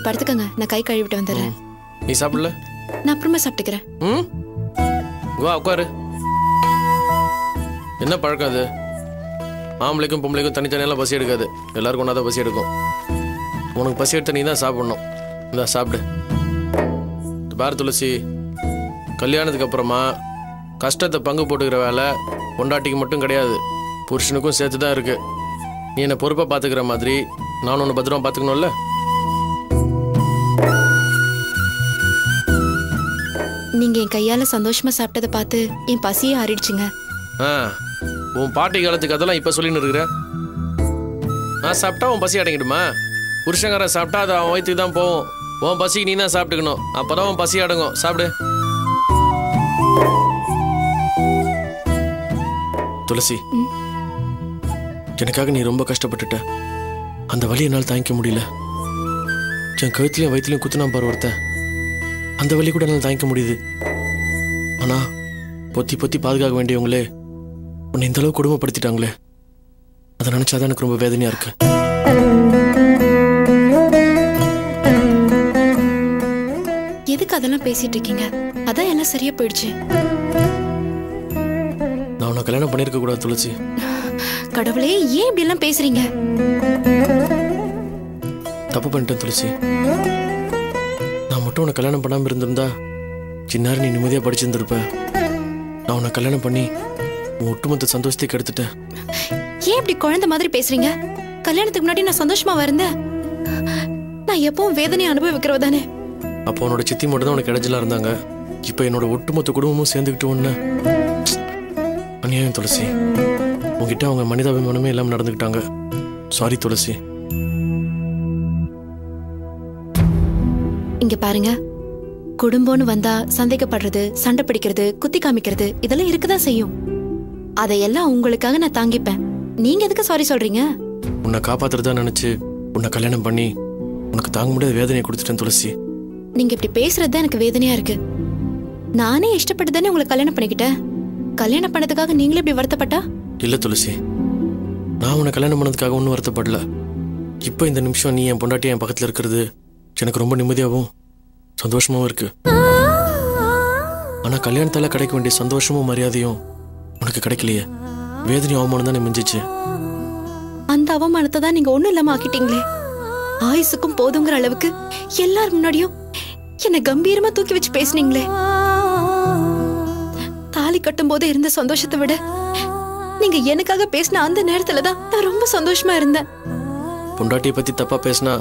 படுத்துக்கங்க, நான் கை கழுவிட்டு வந்துடுறேன். நீ சாப்பிடல? நான் அப்புறமா சாப்பிட்டுக்கிறேன். வா உட்காரு. என்ன பழக்கம் அது? ஆம்பளைக்கும் பொம்பளைக்கும் தனித்தனியெல்லாம் பசி எடுக்காது, எல்லாருக்கும் ஒன்றா தான் பசி எடுக்கும். உனக்கு பசி எடுத்த நீ தான் சாப்பிடணும். இந்தா சாப்பிடு. பார் துளசி, கல்யாணத்துக்கு அப்புறமா கஷ்டத்தை பங்கு போட்டுக்கிற வேலை பொண்டாட்டிக்கு மட்டும் கிடையாது, புருஷனுக்கும் சேர்த்து தான் இருக்கு. நீ என்னை பொறுப்பாக பார்த்துக்கிற மாதிரி நானும் ஒன்று பத்திரமா பார்த்துக்கணும்ல. நீங்க என் கையால சந்தோஷமா சாப்பிட்டதை பார்த்து என் பசியே ஆறிடுச்சுங்க. உன் பாட்டி காலத்துக்கு அதெல்லாம் இப்போ சொல்லின்னு இருக்கிற. நான் சாப்பிட்டா உன் பசி அடங்கிடுமா? புருஷங்காரன் சாப்பிட்டா அது அவன் வயிற்றுக்கு தான் போகும். உன் பசிக்கு நீ தான் சாப்பிட்டுக்கணும், அப்போதான் உன் பசி அடங்கும். சாப்பிடு. துளசி, எனக்காக நீ ரொம்ப கஷ்டப்பட்டுட்ட. அந்த வலி என்னால் தாங்கிக்க முடியல. என் கழுத்துலையும் வயிற்றுலையும் குத்துனா பாரு ஒருத்தன், அந்த வலி கூட என்னால் தாங்கிக்க முடியுது. ஆனா பொத்தி பொத்தி பாதுகாக்க வேண்டியவங்களே உன்னை இந்த அளவு கொடுமைப்படுத்திட்டாங்களே, அதை நினைச்சாதான் எனக்கு ரொம்ப வேதனையா இருக்கு. எதுக்கு அதெல்லாம் பேசிட்டு இருக்கீங்க? அதான் எல்லாம் சரியா போயிடுச்சு. நான் உன்னை கல்யாணம் பண்ணிருக்க கூடாது துளசி. கடவுளே, ஏன் இப்படி எல்லாம் பேசுறீங்க? தப்பு பண்ணிட்டேன் துளசி. நான் மட்டும் உன்னை கல்யாணம் பண்ணாம இருந்திருந்தா சின்னாரி நீ நிம்மதியா படிச்சிருந்திருப்ப. நான் உன்னை கல்யாணம் பண்ணி உன் ஒட்டுமொத்த சந்தோஷத்தை கெடுத்துட்டேன். ஏன் இப்படி குழந்தை மாதிரி பேசுறீங்க? கல்யாணத்துக்கு முன்னாடி நான் சந்தோஷமா இருந்தேன். நான் எப்பவும் வேதனையை அனுபவிக்கிறவ தானே. அப்போ உன்னோட சித்தி மட்டும் தான் உனக்கு இடைஞ்சலா இருந்தாங்க. இப்ப என்னோட ஒட்டுமொத்த குடும்பமும் சேர்ந்துக்கிட்டு ஒண்ணு அநியாயம் துளசி. உங்ககிட்ட அவங்க மனிதாபிமானமே எல்லாம் நடந்துக்கிட்டாங்க. சாரி துளசி. இங்க பாருங்க, குடும்பம்னு வந்தா சந்தேகப்படுறது, சண்டை பிடிக்கிறது, குத்தி காமிக்கிறது இதெல்லாம் இருக்குதான் செய்யும். அதையெல்லாம் உங்களுக்காக நான் தாங்கிப்பேன். நீங்க எதுக்கு சாரி சொல்றீங்க? உன்னை காப்பாத்துறதா நினைச்சு உன்னை கல்யாணம் பண்ணி உனக்கு தாங்க முடியாத வேதனையை கொடுத்துட்டேன் துளசி. நீங்க இப்படி பேசுறதுதான் எனக்கு வேதனையா இருக்கு. நானே இஷ்டப்பட்டு தானே உங்களை கல்யாணம் பண்ணிக்கிட்டேன். கல்யாணம் பண்ணதுக்காக நீங்களே இப்படி வருத்தப்பட்டா? இல்ல துளசி, நான் உன்னை கல்யாணம் பண்ணதுக்காக ஒன்றும் வருத்தப்படல. இப்போ இந்த நிமிஷம் நீ என் பொண்டாட்டி என் பக்கத்துல இருக்கிறது எனக்கு ரொம்ப நிம்மதியாகவும் சந்தோஷமாவும் இருக்கு. ஆனா கல்யாணத்தால கிடைக்க வேண்டிய சந்தோஷமும் மரியாதையும் உனக்கு கிடைக்கலையே. வேதனையும் அவமானம் தானே மிஞ்சிச்சு. அந்த அவமானத்தை தான் நீங்க ஒண்ணும் இல்லாம ஆக்கிட்டீங்களே. ஆயுசுக்கும் போதுங்கிற அளவுக்கு எல்லார் முன்னாடியும் என்ன கம்பீரமா தூக்கி வச்சு பேசுனீங்களே. தாலி கட்டும் போது இருந்த சந்தோஷத்தை விட நீங்க எனக்காக பேசின அந்த நேரத்துலதான் நான் ரொம்ப சந்தோஷமா இருந்தேன். பொண்டாட்டியை பத்தி தப்பா பேசினா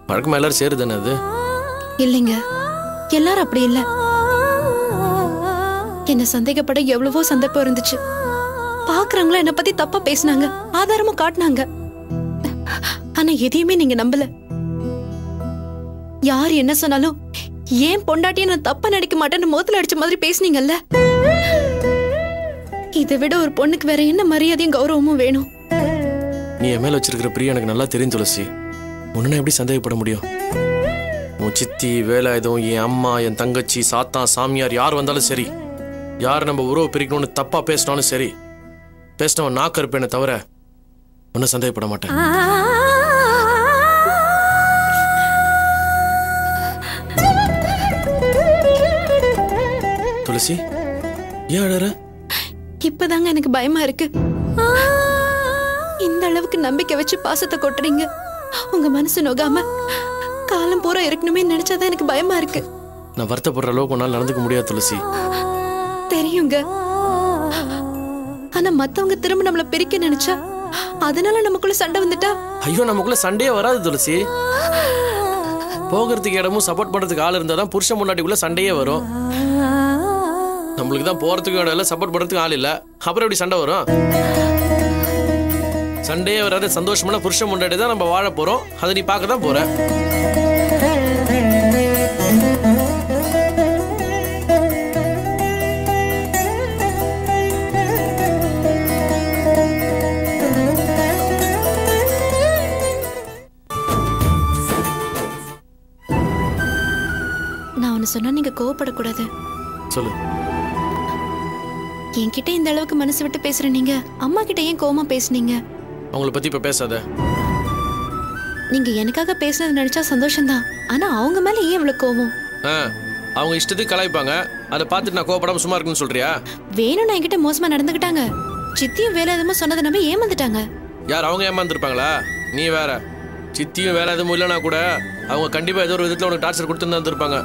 வழக்கமா எல்லாரும் சேருதானே அது? இல்லைங்க, எல்லாரும் அப்படி இல்ல. என்ன சந்தேகப்பட எவ்வளவோ சந்தர்ப்பம் இருந்துச்சு. பாக்குறவங்கள என்ன பத்தி தப்பா பேசினாங்க, ஆதாரமும் காட்டினாங்க. ஆனா எதையுமே நீங்க நம்பல. யார் என்ன சொன்னாலும் ஏன் பொண்டாட்டியை நான் தப்பா நடிக்க மாட்டேன்னு முகத்துல அடிச்ச மாதிரி பேசுனீங்கல்ல. இதை விட ஒரு பொண்ணுக்கு வேற என்ன மரியாதையும் கௌரவமும் வேணும்? நீ என் மேல வச்சிருக்கிற பிரியா எனக்கு நல்லா தெரியும் துளசி. உன்ன எப்படி சந்தேகப்பட முடியும்? உன் சித்தி, வேலாயுதம், என் அம்மா, என் தங்கச்சி, சாத்தான், சாமியார் யார் வந்தாலும் சரி, யார் நம்ம உறவு பிரிக்கணும்னு தப்பா பேசினாலும் சரி, பேசினவன் நாக்கு இருப்பேனே தவிர ஒன்னும் சந்தேகப்பட மாட்டேன். துளசி, ஏன் அழற? இப்பதாங்க எனக்கு பயமா இருக்கு. இந்த அளவுக்கு நம்பிக்கை வச்சு பாசத்தை கொட்டுறீங்க. உங்க மனசு நோகாம காலம் பூரா இருக்கணுமே நினைச்சாதான் எனக்கு பயமா இருக்கு. நான் வருத்தப்படுற அளவுக்கு உன்னால நடந்துக்க முடியாது துளசி. தெரியுங்க. ஆனா மத்தவங்க திரும்ப நம்மள பிரிக்க நினைச்சா அதனால நமக்குள்ள சண்டை வந்துட்டா? ஐயோ, நமக்குள்ள சண்டையே வராது துளசி. போகிறதுக்கு இடமும் சப்போர்ட் பண்றதுக்கு ஆள் இருந்தாதான் புருஷன் முன்னாடிக்குள்ள சண்டையே வரும். நம்மளுக்கு தான் போறதுக்கு இடம் இல்ல, சப்போர்ட் பண்றதுக்கு ஆள் இல்ல, அப்புறம் எப்படி சண்டை வரும்? சண்டையே வராத சந்தோஷமான புருஷன் முன்னாடி தான் நம்ம வாழ போறோம். அதை நீ பார்க்க தான் போற. நான் ஒன்னு சொன்னா நீங்க கோவப்படக்கூடாது. சொல்லு. என்கிட்ட இந்த அளவுக்கு மனசு விட்டு பேசுற நீங்க அம்மா கிட்ட ஏன் கோவமா பேசுனீங்க? அவங்கள பத்தி இப்ப பேசாத. நீங்க எனக்காக பேசுனது நினைச்சா சந்தோஷம்தான். ஆனா அவங்க மேல ஏன் இவ்வளவு கோவம்? அவங்க இஷ்டத்துக்கு கலாய்ப்பாங்க. அதை பார்த்துட்டு நான் கோவப்படாம சும்மா இருக்குன்னு சொல்றியா? வேணும்னா என்கிட்ட மோசமா நடந்துக்கிட்டாங்க. சித்தியும் வேலை எதுவும் சொன்னதை நம்பி ஏமாந்துட்டாங்க. யார் அவங்க ஏமாந்துருப்பாங்களா? நீ வேற. சித்தியும் வேலை எதுவும் இல்லைனா கூட அவங்க கண்டிப்பா ஏதோ ஒரு விதத்துல உனக்கு டார்ச்சர் கொடுத்துன்னு தான் இருப்பாங்க.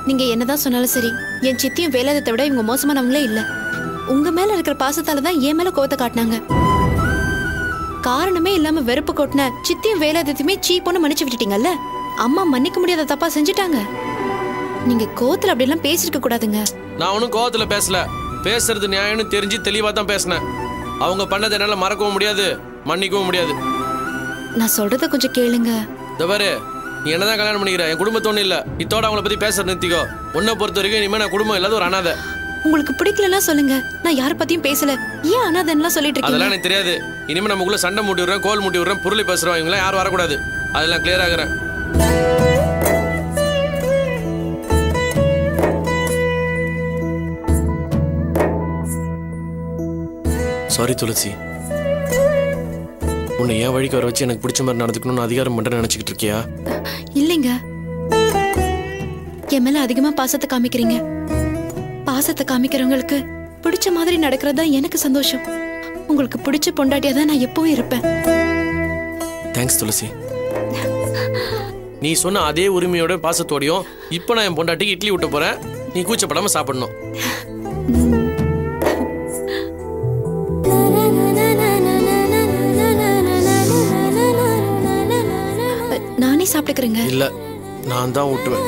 நீங்க என்னதான் சொன்னாலும் சரி, என் சித்தியும் வேலாதத்தை விட இவங்க மோசமானவங்களே இல்ல. உங்க மேல இருக்கிற பாசத்தாலதான் என் மேல கோவத்தை காட்டினாங்க. காரணமே இல்லாம வெறுப்பு கொட்டின சித்தியும் வேலாதத்தையுமே சீப்போன்னு மன்னிச்சு விட்டுட்டீங்கல்ல. அம்மா மன்னிக்க முடியாத தப்பா செஞ்சுட்டாங்க. நீங்க கோவத்துல அப்படி எல்லாம் பேசிருக்க கூடாதுங்க. நான் ஒன்னும் கோவத்துல பேசல. பேசுறது நியாயம்னு தெரிஞ்சு தெளிவா தான் பேசினேன். அவங்க பண்ணதை என்னால மறக்கவும் முடியாது, மன்னிக்கவும் முடியாது. நான் சொல்றத கொஞ்சம் கேளுங்க. தவறு, நீ என்னதான் கல்யாணம் பண்ணிக்கிற, என் குடும்பத்தை ஒன்றும் இல்லை. இத்தோட அவங்கள பத்தி பேசுறது நிறுத்திக்கோ. உன்னை பொறுத்த வரைக்கும் இனிமே நான் குடும்பம் இல்லாத ஒரு அனாதை. உங்களுக்கு பிடிக்கலன்னா சொல்லுங்க, நான் யார பத்தியும் பேசல. ஏன் அனாதைன்னுலாம் சொல்லிட்டு இருக்கீங்க? அதெல்லாம் எனக்கு தெரியாது. இனிமே நமக்குள்ள சண்டை மூட்டி விடுறேன், கோல் மூட்டி விடுறேன், பொருளை பேசுறோம், இவங்களாம் யாரும் வரக்கூடாது. அதெல்லாம் கிளியர் ஆகுறேன். சாரி துளசி, உன்னை என் வழிக்கு வர வச்சு எனக்கு பிடிச்ச மாதிரி நடந்துக்கணும்னு அதிகாரம் பண்றேன்னு நினைச்சுக்கிட்டு இருக்கியா? இல்லைங்க, என் மேல அதிகமா பாசத்தை காமிக்கிறீங்க. பாசத்தை காமிக்கிறவங்களுக்கு பிடிச்ச மாதிரி நடக்கிறதா எனக்கு சந்தோஷம். உங்களுக்கு பிடிச்ச பொண்டாட்டியா தான் நான் எப்பவும் இருப்பேன். தேங்க்ஸ் துளசி. நீ சொன்ன அதே உரிமையோட பாசத்தோடையும் இப்ப நான் என் பொண்டாட்டிக்கு இட்லி விட்டு போறேன். நீ கூச்சப்படாம சாப்பிடணும். நானே சாப்பிட்டுக்கிறேங்க. இல்ல, நான் தான் ஊட்டுவேன்.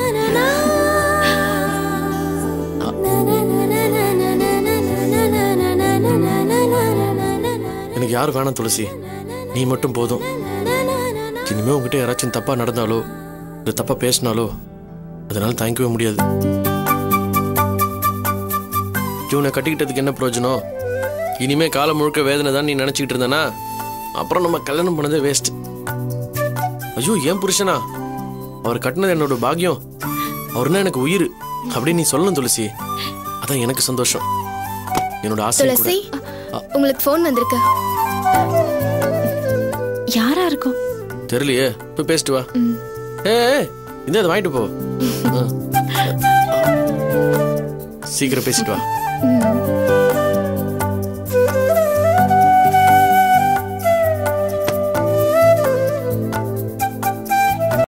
எனக்கு யாரும் வேணாம் துளசி, நீ மட்டும் போதும். இனிமே உங்ககிட்ட யாராச்சும் தப்பா நடந்தாலோ இல்ல தப்பா பேசினாலோ அதனால தாங்கிக்கவே முடியாது. இவனை கட்டிக்கிட்டதுக்கு என்ன பிரயோஜனம்? இனிமே காலம் முழுக்க வேதனை தான் நீ நினைச்சுக்கிட்டு இருந்தனா அப்புறம் நம்ம கல்யாணம் பண்ணதே வேஸ்ட். ஐயோ, ஏன் புருஷனா? அவர் கட்டினது என்னோட பாக்கியம். அவர்னா எனக்கு உயிர் அப்படின்னு நீ சொல்லணும் துளசி. அதான் எனக்கு சந்தோஷம். என்னோட ஆசை. துளசி, உங்களுக்கு ஃபோன் வந்திருக்கு. யாரா இருக்கும்? தெரியலையே, போய் பேசிட்டு வா. இந்த அதை வாங்கிட்டு போ. சீக்கிரம் பேசிட்டு வா.